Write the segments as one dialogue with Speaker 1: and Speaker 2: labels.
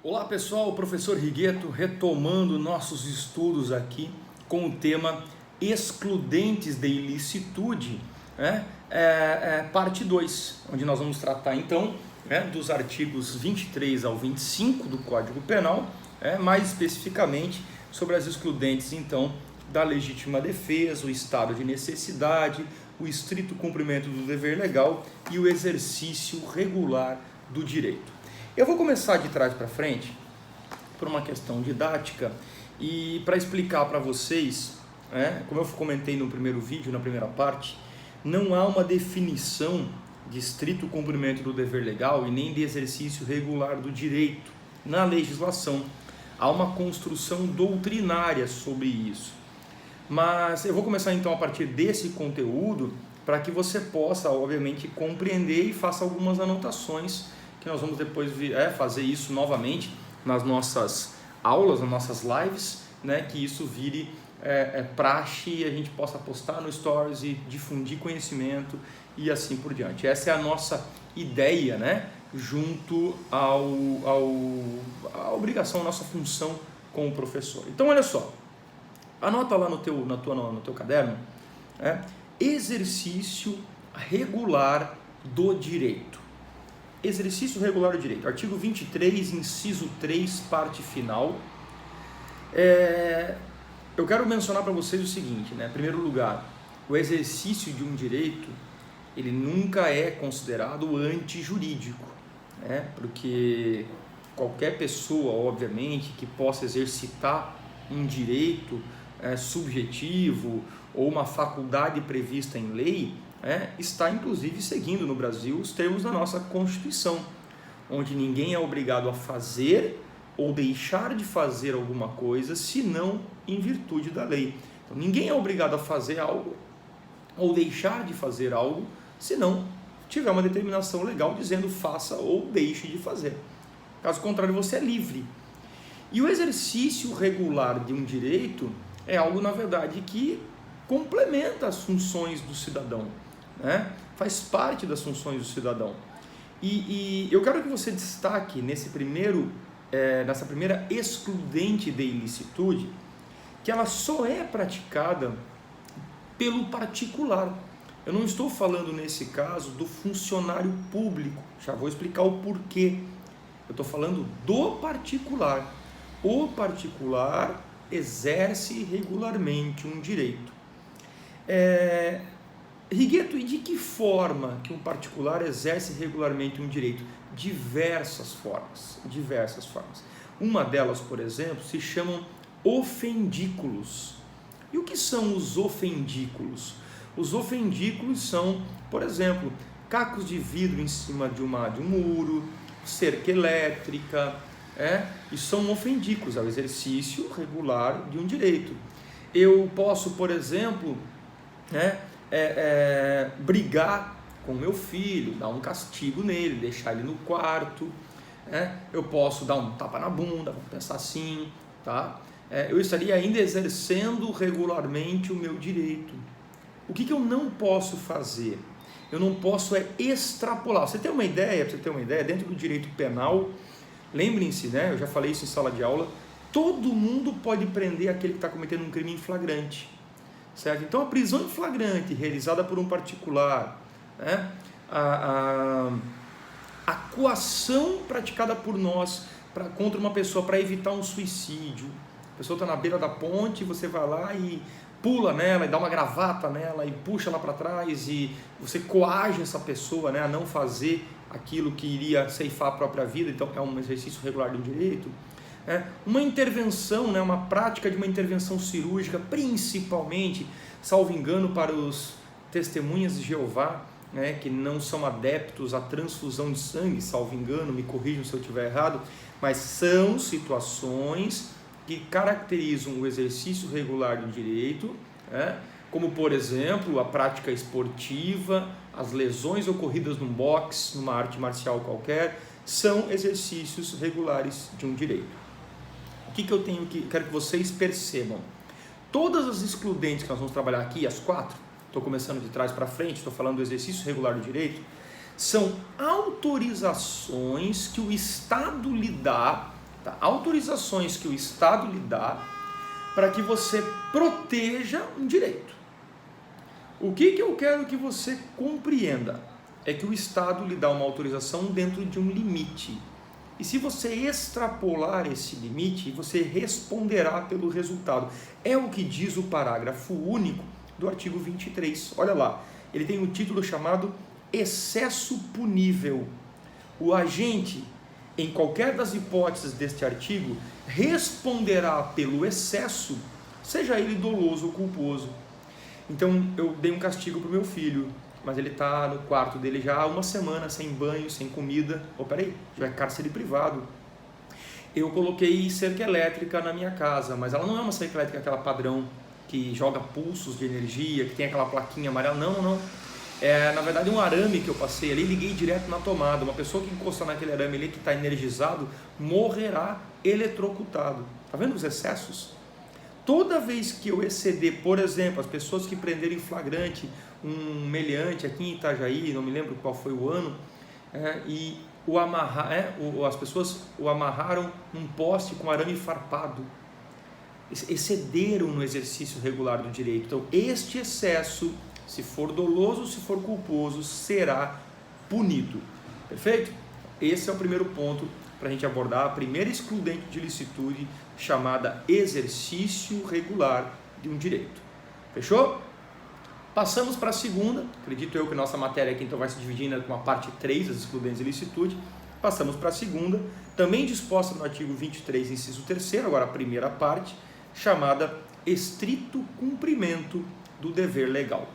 Speaker 1: Olá pessoal, o professor Rigueto retomando nossos estudos aqui com o tema excludentes de ilicitude, né? Parte 2, onde nós vamos tratar então dos artigos 23 ao 25 do Código Penal, mais especificamente sobre as excludentes então da legítima defesa, o estado de necessidade, o estrito cumprimento do dever legal e o exercício regular do direito. Eu vou começar de trás para frente por uma questão didática e para explicar para vocês, como eu comentei no primeiro vídeo, na primeira parte, não há uma definição de estrito cumprimento do dever legal e nem de exercício regular do direito na legislação. Há uma construção doutrinária sobre isso. Mas eu vou começar então a partir desse conteúdo para que você possa, obviamente, compreender e faça algumas anotações que nós vamos depois fazer isso novamente nas nossas aulas, nas nossas lives, que isso vire praxe e a gente possa postar no Stories e difundir conhecimento e assim por diante. Essa é a nossa ideia, junto à obrigação, a nossa função como professor. Então, olha só, anota lá no teu caderno, exercício regular do direito. Exercício regular do direito, artigo 23, inciso 3, parte final. Eu quero mencionar para vocês o seguinte, em primeiro lugar, o exercício de um direito, ele nunca é considerado antijurídico, porque qualquer pessoa, obviamente, que possa exercitar um direito subjetivo ou uma faculdade prevista em lei, está inclusive seguindo no Brasil os termos da nossa Constituição, onde ninguém é obrigado a fazer ou deixar de fazer alguma coisa, senão em virtude da lei. Então, ninguém é obrigado a fazer algo ou deixar de fazer algo, se não tiver uma determinação legal dizendo faça ou deixe de fazer. Caso contrário, você é livre. E o exercício regular de um direito é algo, na verdade, que complementa as funções do cidadão. Faz parte das funções do cidadão. E eu quero que você destaque nessa primeira excludente de ilicitude, que ela só é praticada pelo particular. Eu não estou falando nesse caso do funcionário público, já vou explicar o porquê. Eu estou falando do particular. O particular exerce regularmente um direito. Rigueto, e de que forma que um particular exerce regularmente um direito? Diversas formas. Uma delas, por exemplo, se chamam ofendículos. E o que são os ofendículos? Os ofendículos são, por exemplo, cacos de vidro em cima de um muro, cerca elétrica, e são ofendículos, é o exercício regular de um direito. Eu posso, por exemplo, brigar com meu filho, dar um castigo nele, deixar ele no quarto, eu posso dar um tapa na bunda, vamos pensar assim, tá? Eu estaria ainda exercendo regularmente o meu direito. O que eu não posso fazer? Eu não posso extrapolar. Para você ter uma ideia, dentro do direito penal, lembrem-se, eu já falei isso em sala de aula, todo mundo pode prender aquele que está cometendo um crime em flagrante. Certo? Então a prisão em flagrante realizada por um particular, a coação praticada por nós contra uma pessoa para evitar um suicídio, a pessoa está na beira da ponte, você vai lá e pula nela e dá uma gravata nela e puxa ela para trás e você coage essa pessoa a não fazer aquilo que iria ceifar a própria vida, então é um exercício regular do direito. Uma intervenção, uma prática de uma intervenção cirúrgica, principalmente, salvo engano, para os testemunhas de Jeová, que não são adeptos à transfusão de sangue, salvo engano, me corrijam se eu estiver errado, mas são situações que caracterizam o exercício regular do direito, como, por exemplo, a prática esportiva, as lesões ocorridas num boxe, numa arte marcial qualquer, são exercícios regulares de um direito. O que eu quero que vocês percebam? Todas as excludentes que nós vamos trabalhar aqui, as 4, estou começando de trás para frente, estou falando do exercício regular do direito, são autorizações que o Estado lhe dá Tá? Autorizações que o Estado lhe dá para que você proteja um direito. O que eu quero que você compreenda é que o Estado lhe dá uma autorização dentro de um limite. E se você extrapolar esse limite, você responderá pelo resultado. É o que diz o parágrafo único do artigo 23. Olha lá, ele tem um título chamado excesso punível. O agente, em qualquer das hipóteses deste artigo, responderá pelo excesso, seja ele doloso ou culposo. Então, eu dei um castigo para o meu filho, mas ele está no quarto dele já há uma semana, sem banho, sem comida. Peraí, já é cárcere privado. Eu coloquei cerca elétrica na minha casa, mas ela não é uma cerca elétrica aquela padrão que joga pulsos de energia, que tem aquela plaquinha amarela. Não. É, na verdade, um arame que eu passei ali, liguei direto na tomada. Uma pessoa que encostar naquele arame ali, que está energizado, morrerá eletrocutado. Tá vendo os excessos? Toda vez que eu exceder, por exemplo, as pessoas que prenderem em flagrante um meliante aqui em Itajaí, não me lembro qual foi o ano, e as pessoas o amarraram num poste com arame farpado, excederam no exercício regular do direito. Então, este excesso, se for doloso, se for culposo, será punido. Perfeito? Esse é o primeiro ponto para a gente abordar a primeira excludente de ilicitude, chamada exercício regular de um direito. Fechou? Passamos para a segunda. Acredito eu que nossa matéria aqui então vai se dividir com a parte 3 das excludentes de ilicitude. Passamos para a segunda, também disposta no artigo 23, inciso 3º, agora a primeira parte, chamada estrito cumprimento do dever legal.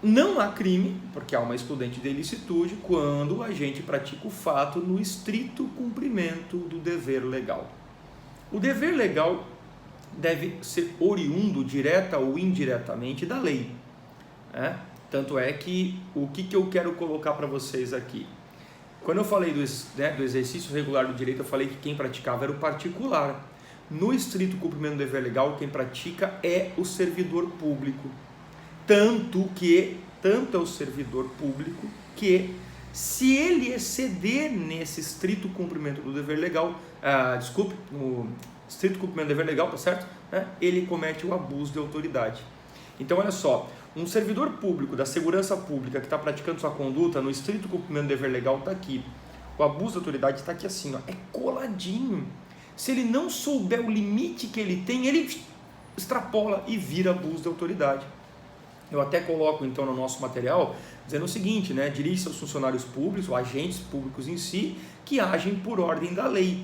Speaker 1: Não há crime, porque há uma excludente de ilicitude, quando o agente pratica o fato no estrito cumprimento do dever legal. O dever legal deve ser oriundo, direta ou indiretamente, da lei. Tanto é que, o que eu quero colocar para vocês aqui? Quando eu falei do exercício regular do direito, eu falei que quem praticava era o particular. No estrito cumprimento do dever legal, quem pratica é o servidor público. Tanto é o servidor público que, se ele exceder nesse estrito cumprimento do dever legal, no estrito cumprimento do dever legal, tá certo? Ele comete o abuso de autoridade. Então, olha só, um servidor público da segurança pública que está praticando sua conduta no estrito cumprimento do dever legal está aqui. O abuso de autoridade está aqui assim, é coladinho. Se ele não souber o limite que ele tem, ele extrapola e vira abuso de autoridade. Eu até coloco então no nosso material dizendo o seguinte, dirige-se aos funcionários públicos, ou agentes públicos em si, que agem por ordem da lei,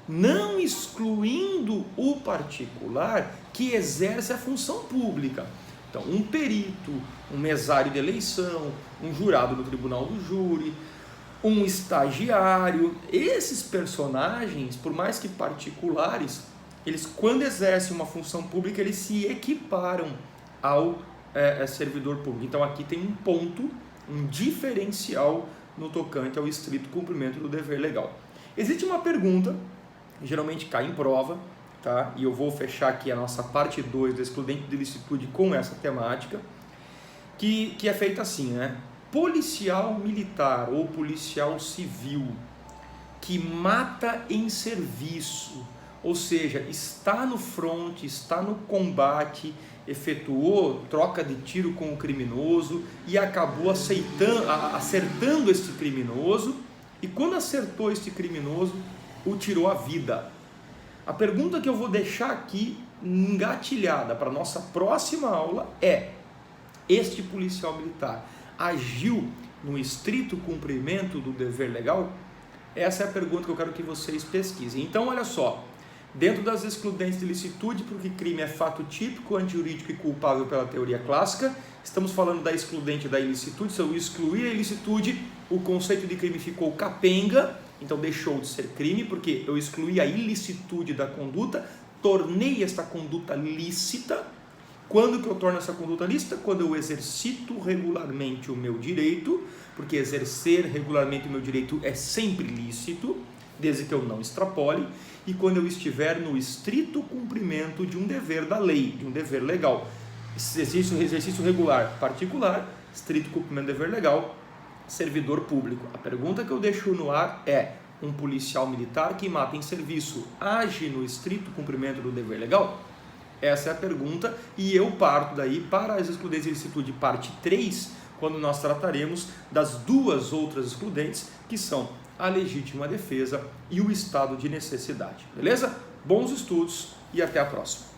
Speaker 1: não excluindo o particular que exerce a função pública. Então, um perito, um mesário de eleição, um jurado no tribunal do júri, um estagiário, esses personagens, por mais que particulares, eles, quando exercem uma função pública, eles se equiparam ao servidor público. Então aqui tem um ponto, um diferencial no tocante ao estrito cumprimento do dever legal. Existe uma pergunta, que geralmente cai em prova, tá? E eu vou fechar aqui a nossa parte 2 do excludente de ilicitude com essa temática, que é feita assim, policial militar ou policial civil que mata em serviço, ou seja, está no fronte, está no combate, efetuou troca de tiro com o criminoso e acabou acertando este criminoso, e quando acertou este criminoso, o tirou a vida. A pergunta que eu vou deixar aqui engatilhada para a nossa próxima aula é: este policial militar agiu no estrito cumprimento do dever legal? Essa é a pergunta que eu quero que vocês pesquisem. Então, olha só, dentro das excludentes de ilicitude, porque crime é fato típico, antijurídico e culpável pela teoria clássica, estamos falando da excludente da ilicitude. Se eu excluir a ilicitude, o conceito de crime ficou capenga, então deixou de ser crime, porque eu excluí a ilicitude da conduta, tornei esta conduta lícita. Quando que eu torno essa conduta lícita? Quando eu exercito regularmente o meu direito, porque exercer regularmente o meu direito é sempre lícito, desde que eu não extrapole, e quando eu estiver no estrito cumprimento de um dever da lei, de um dever legal. Exercício regular particular, estrito cumprimento do dever legal, servidor público. A pergunta que eu deixo no ar é: um policial militar que mata em serviço age no estrito cumprimento do dever legal? Essa é a pergunta, e eu parto daí para as excludentes de ilicitude parte 3, quando nós trataremos das duas outras excludentes, que são a legítima defesa e o estado de necessidade. Beleza? Bons estudos e até a próxima.